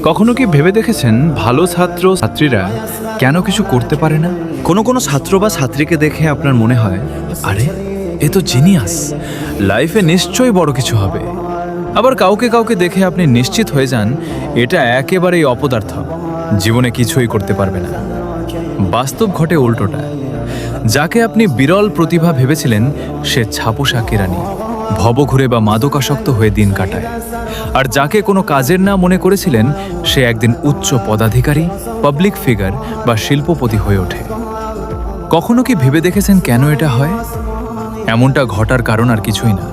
কখনো কি ভেবে দেখেছেন ভালো ছাত্র ছাত্রীরা কেন কিছু করতে পারে না? কোনো ছাত্র বা ছাত্রীকে দেখে আপনার মনে হয়, আরে এ তো জিনিয়াস, লাইফে নিশ্চয়ই বড় কিছু হবে। আবার কাউকে কাউকে দেখে আপনি নিশ্চিত হয়ে যান এটা একেবারেই অপদার্থ, জীবনে কিছুই করতে পারবে না। বাস্তব ঘটে উল্টোটা। যাকে আপনি বিরল প্রতিভা ভেবেছিলেন সে ছাপোষা কেরানি, ভবঘুরে বা মাদকাসক্ত হয়ে দিন কাটায়। আর যাকে কোনো কাজের না মনে করেছিলেন সে একদিন উচ্চ পদাধিকারী, পাবলিক ফিগার বা শিল্পপতি হয়ে ওঠে। কখনো কি ভেবে দেখেছেন কেন এটা হয়? এমনটা ঘটার কারণ আর কিছুই না।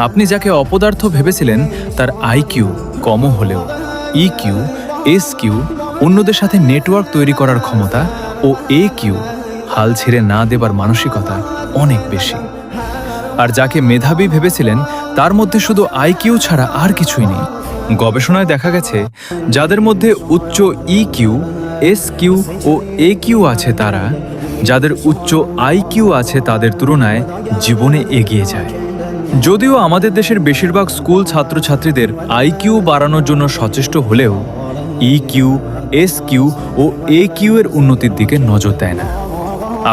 আপনি যাকে অপদার্থ ভেবেছিলেন তার আইকিউ কমও হলেও ইকিউ, এসকিউ, অন্যদের সাথে নেটওয়ার্ক তৈরি করার ক্ষমতা ও একিউ, হাল ছেড়ে না দেবার মানসিকতা অনেক বেশি। আর যাকে মেধাবী ভেবেছিলেন তার মধ্যে শুধু আইকিউ ছাড়া আর কিছুই নেই। গবেষণায় দেখা গেছে যাদের মধ্যে উচ্চ ইকিউ, এসকিউ ও একিউ আছে তারা, যাদের উচ্চ আইকিউ আছে তাদের তুলনায় জীবনে এগিয়ে যায়। যদিও আমাদের দেশের বেশিরভাগ স্কুল ছাত্রছাত্রীদের আইকিউ বাড়ানোর জন্য সচেষ্ট হলেও ইকিউ, এসকিউ ও একিউ এর উন্নতির দিকে নজর দেয় না।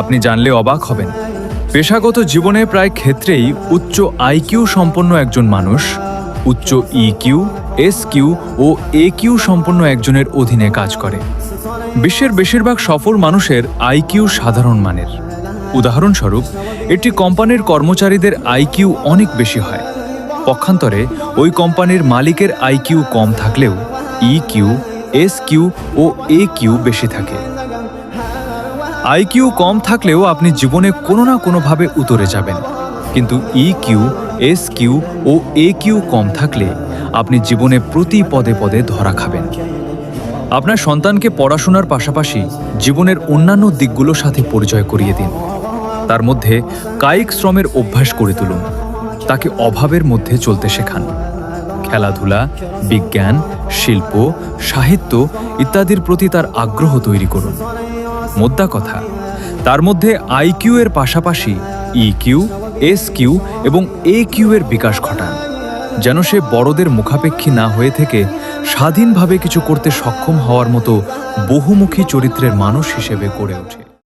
আপনি জানলে অবাক হবেন, পেশাগত জীবনে প্রায় ক্ষেত্রেই উচ্চ আইকিউ সম্পন্ন একজন মানুষ উচ্চ ইকিউ, এসকিউ ও একিউ সম্পন্ন একজনের অধীনে কাজ করে। বিশ্বের বেশিরভাগ সফল মানুষের আইকিউ সাধারণ মানের। উদাহরণস্বরূপ, একটি কোম্পানির কর্মচারীদের আইকিউ অনেক বেশি হয়। পক্ষান্তরে ওই কোম্পানির মালিকের আইকিউ কম থাকলেও ইকিউ, এসকিউ ও একিউ বেশি থাকে। আইকিউ কম থাকলেও আপনি জীবনে কোনো না কোনোভাবে উতরে যাবেন, কিন্তু ইকিউ, এসকিউ ও একিউ কম থাকলে আপনি জীবনে প্রতি পদে পদে ধরা খাবেন। আপনার সন্তানকে পড়াশোনার পাশাপাশি জীবনের অন্যান্য দিকগুলোর সাথে পরিচয় করিয়ে দিন। তার মধ্যে কায়িক শ্রমের অভ্যাস করে তুলুন, তাকে অভাবের মধ্যে চলতে শেখান। খেলাধুলা, বিজ্ঞান, শিল্প, সাহিত্য ইত্যাদির প্রতি তার আগ্রহ তৈরি করুন। মোদ্দা কথা, তার মধ্যে আইকিউ এর পাশাপাশি ইকিউ, এসকিউ এবং একিউ এর বিকাশ ঘটান, যেন সে বড়দের মুখাপেক্ষী না হয়ে থেকে স্বাধীনভাবে কিছু করতে সক্ষম হওয়ার মতো বহুমুখী চরিত্রের মানুষ হিসেবে গড়ে ওঠে।